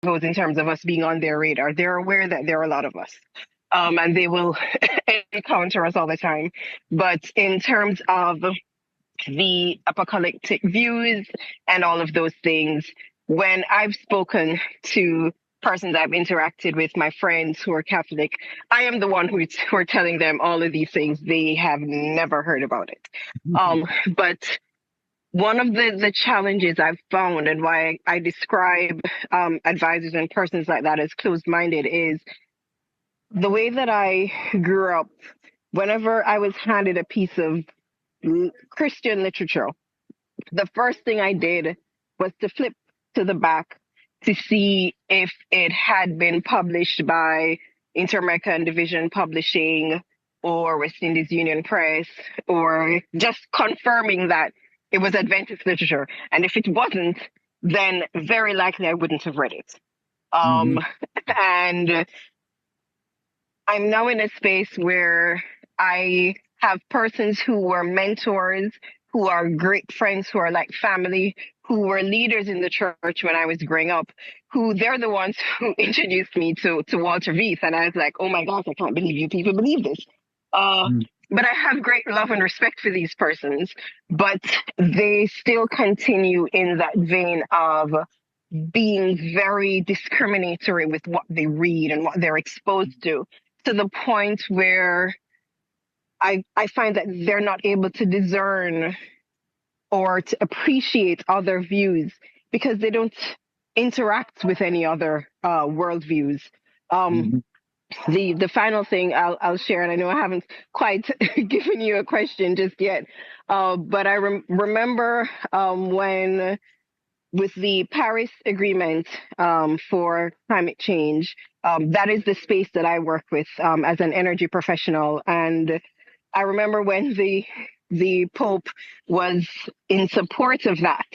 goes in terms of us being on their radar. They're aware that there are a lot of us, and they will encounter us all the time. But in terms of the apocalyptic views and all of those things, when I've spoken to persons I've interacted with, my friends who are Catholic, I am the one who are telling them all of these things. They have never heard about it. But one of the challenges I've found, and why I describe advisors and persons like that as closed-minded, is the way that I grew up. Whenever I was handed a piece of Christian literature, the first thing I did was to flip to the back to see if it had been published by Inter-American Division Publishing or West Indies Union Press, or just confirming that it was Adventist literature. And if it wasn't, then very likely I wouldn't have read it. And I'm now in a space where I have persons who were mentors, who are great friends, who are like family, who were leaders in the church when I was growing up, who they're the ones who introduced me to Walter Reith. And I was like, oh my gosh, I can't believe you people believe this. But I have great love and respect for these persons, but they still continue in that vein of being very discriminatory with what they read and what they're exposed to the point where I find that they're not able to discern or to appreciate other views because they don't interact with any other worldviews. The final thing I'll share, and I know I haven't quite given you a question just yet, but I remember when with the Paris Agreement for climate change, that is the space that I work with as an energy professional. And I remember when the Pope was in support of that.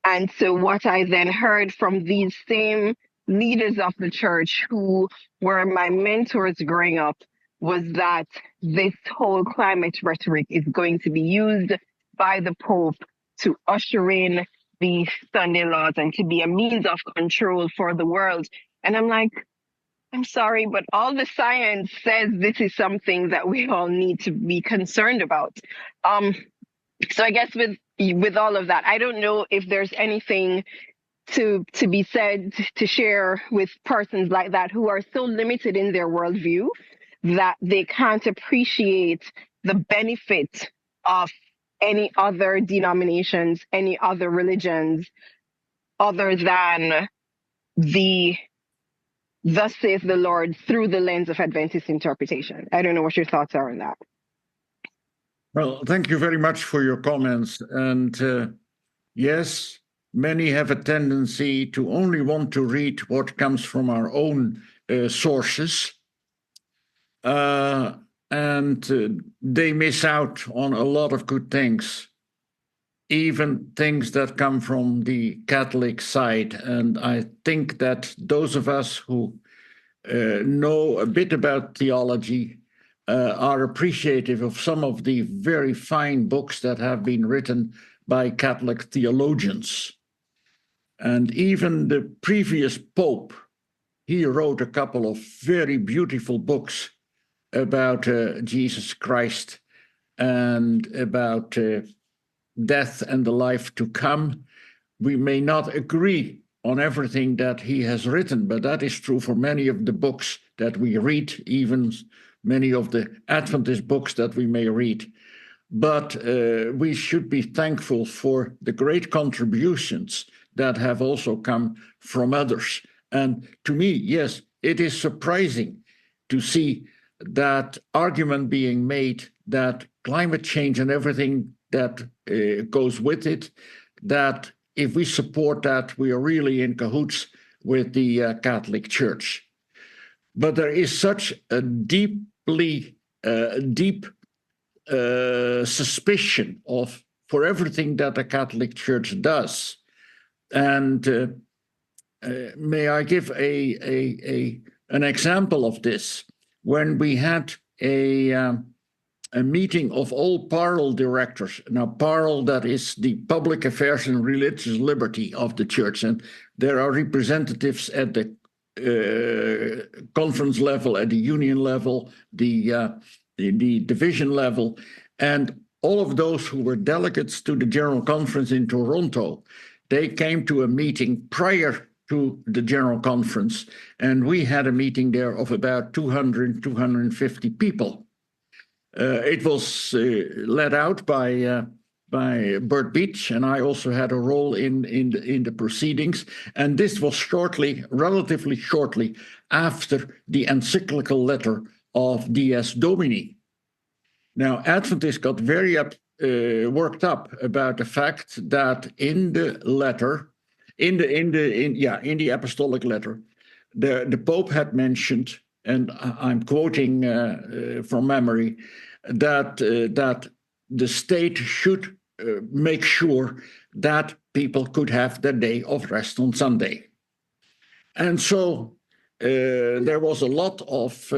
And so what I then heard from these same leaders of the church who were my mentors growing up was that this whole climate rhetoric is going to be used by the Pope to usher in the Sunday laws and to be a means of control for the world. And I'm like, I'm sorry, but all the science says this is something that we all need to be concerned about. So I guess with all of that, I don't know if there's anything to be said, to share with persons like that who are so limited in their worldview that they can't appreciate the benefit of any other denominations, any other religions, other than the thus saith the Lord through the lens of Adventist interpretation. I don't know what your thoughts are on that. Well, thank you very much for your comments. And yes, many have a tendency to only want to read what comes from our own sources. And they miss out on a lot of good things, even things that come from the Catholic side. And I think that those of us who know a bit about theology are appreciative of some of the very fine books that have been written by Catholic theologians. And even the previous Pope, he wrote a couple of very beautiful books about Jesus Christ and about death and the life to come. We may not agree on everything that he has written, but that is true for many of the books that we read, even many of the Adventist books that we may read. But we should be thankful for the great contributions that have also come from others. And to me, yes, it is surprising to see that argument being made that climate change and everything that goes with it, that if we support that, we are really in cahoots with the Catholic Church. But there is such a deep suspicion for everything that the Catholic Church does. And may I give an example of this? When we had a a meeting of all parole directors. Now, parole, that is the public affairs and religious liberty of the church. And there are representatives at the conference level, at the union level, the division level, and all of those who were delegates to the General Conference in Toronto. They came to a meeting prior to the General Conference, and we had a meeting there of about 200, 250 people. It was led out by Bert Beach, and I also had a role in the proceedings. And this was relatively shortly after the encyclical letter of Dies Domini. Now, Adventists got very worked up about the fact that in the letter, in the apostolic letter, the Pope had mentioned, and I'm quoting from memory, that the state should make sure that people could have their day of rest on Sunday. And so there was a lot of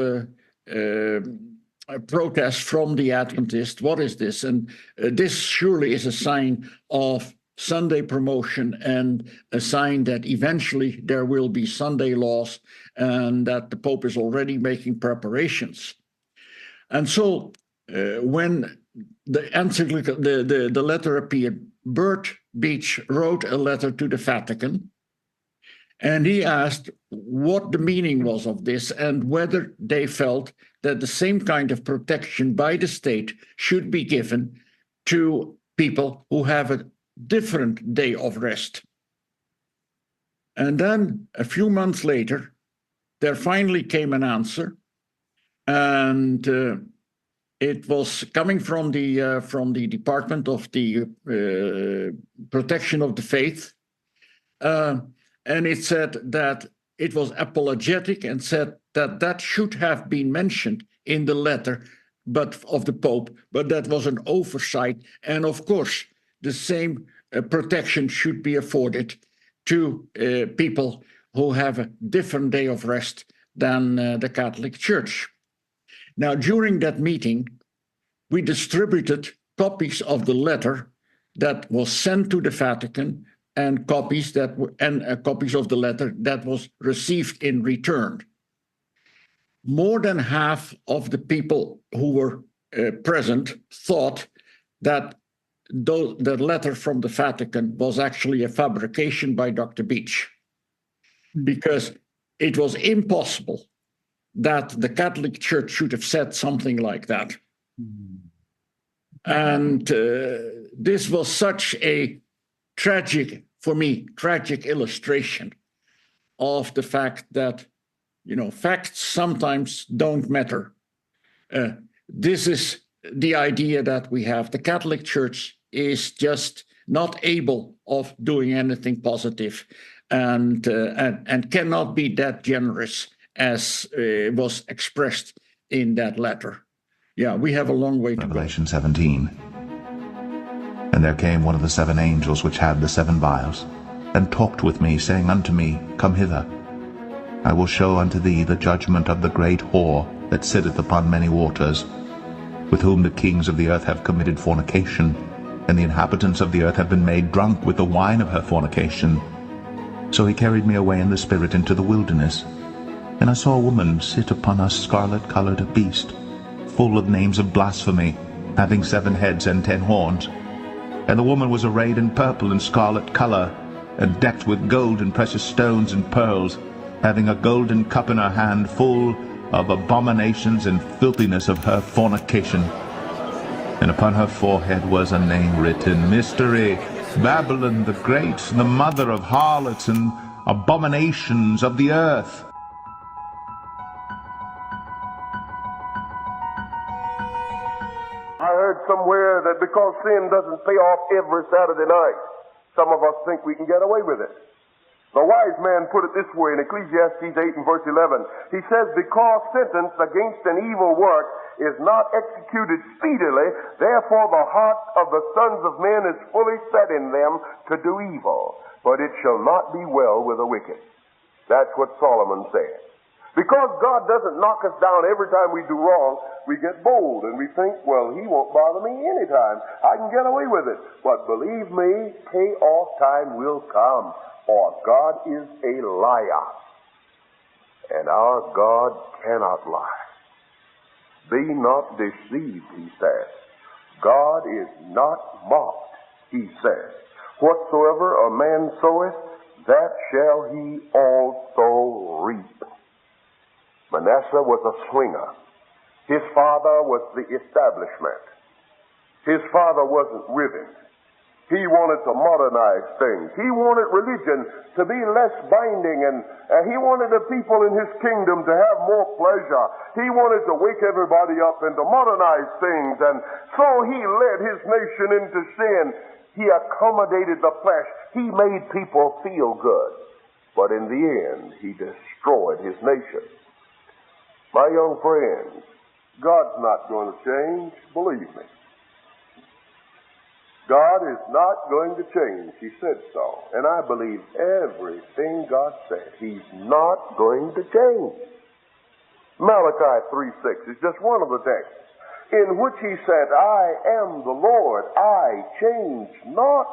protest from the Adventists. What is this? And this surely is a sign of Sunday promotion and a sign that eventually there will be Sunday laws and that the Pope is already making preparations. And so when the encyclical, the letter appeared, Bert Beach wrote a letter to the Vatican, and he asked what the meaning was of this and whether they felt that the same kind of protection by the state should be given to people who have a different day of rest. And then a few months later, there finally came an answer, and it was coming from the Department of the Protection of the Faith, and it said that it was apologetic and said that that should have been mentioned in the letter but of the Pope, but that was an oversight. And of course, the same protection should be afforded to people who have a different day of rest than the Catholic Church. Now, during that meeting, we distributed copies of the letter that was sent to the Vatican and copies of the letter that was received in return. More than half of the people who were present thought that the letter from the Vatican was actually a fabrication by Dr. Beach, because it was impossible that the Catholic Church should have said something like that. And this was such a tragic illustration of the fact that, facts sometimes don't matter. This is the idea that we have. The Catholic Church is just not able of doing anything positive and cannot be that generous as was expressed in that letter. Yeah, we have a long way to go. Revelation 17. And there came one of the 7 angels which had the 7 vials, and talked with me, saying unto me, Come hither. I will show unto thee the judgment of the great whore that sitteth upon many waters, with whom the kings of the earth have committed fornication, and the inhabitants of the earth have been made drunk with the wine of her fornication. So he carried me away in the spirit into the wilderness, and I saw a woman sit upon a scarlet-colored beast, full of names of blasphemy, having 7 heads and 10 horns. And the woman was arrayed in purple and scarlet color, and decked with gold and precious stones and pearls, having a golden cup in her hand, full of abominations and filthiness of her fornication. And upon her forehead was a name written, Mystery, Babylon the Great, the mother of harlots and abominations of the earth. I heard somewhere that because sin doesn't pay off every Saturday night, some of us think we can get away with it. The wise man put it this way in Ecclesiastes 8 and verse 11. He says, Because sentence against an evil work is not executed speedily, therefore the heart of the sons of men is fully set in them to do evil. But it shall not be well with the wicked. That's what Solomon said. Because God doesn't knock us down every time we do wrong, we get bold and we think, well, he won't bother me anytime. I can get away with it. But believe me, payoff time will come, or God is a liar. And our God cannot lie. Be not deceived, he says. God is not mocked, he says. Whatsoever a man soweth, that shall he also reap. Manasseh was a swinger. His father was the establishment. His father wasn't rivet. He wanted to modernize things. He wanted religion to be less binding, and he wanted the people in his kingdom to have more pleasure. He wanted to wake everybody up and to modernize things, and so he led his nation into sin. He accommodated the flesh. He made people feel good. But in the end, he destroyed his nation. My young friends, God's not going to change, believe me. God is not going to change. He said so. And I believe everything God said. He's not going to change. Malachi 3:6 is just one of the texts in which he said, I am the Lord, I change not.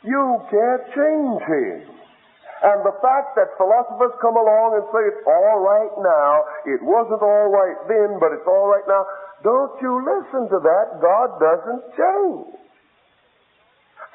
You can't change him. And the fact that philosophers come along and say it's all right now, it wasn't all right then, but it's all right now, don't you listen to that. God doesn't change.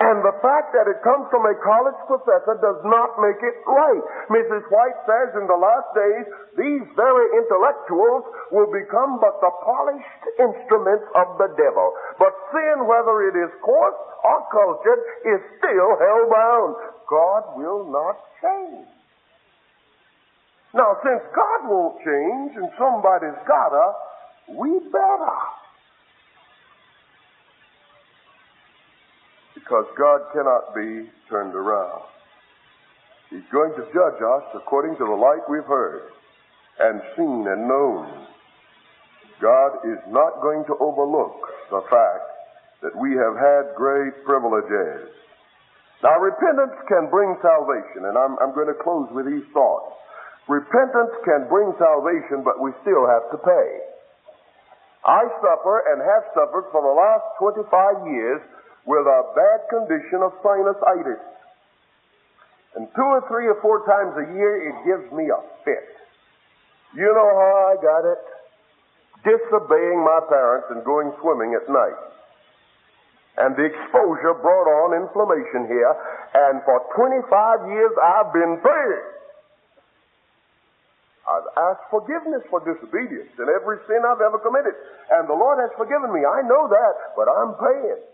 And the fact that it comes from a college professor does not make it right. Mrs. White says in the last days, these very intellectuals will become but the polished instruments of the devil. But sin, whether it is coarse or cultured, is still hell-bound. God will not change. Now, since God won't change and somebody's gotta, we better. Because God cannot be turned around. He's going to judge us according to the light we've heard and seen and known. God is not going to overlook the fact that we have had great privileges. Now, repentance can bring salvation, and I'm going to close with these thoughts. Repentance can bring salvation, but we still have to pay. I suffer and have suffered for the last 25 years with a bad condition of sinusitis. And 2 or 3 or 4 times a year, it gives me a fit. You know how I got it? Disobeying my parents and going swimming at night. And the exposure brought on inflammation here, and for 25 years I've been paying. I've asked forgiveness for disobedience in every sin I've ever committed, and the Lord has forgiven me. I know that, but I'm paying.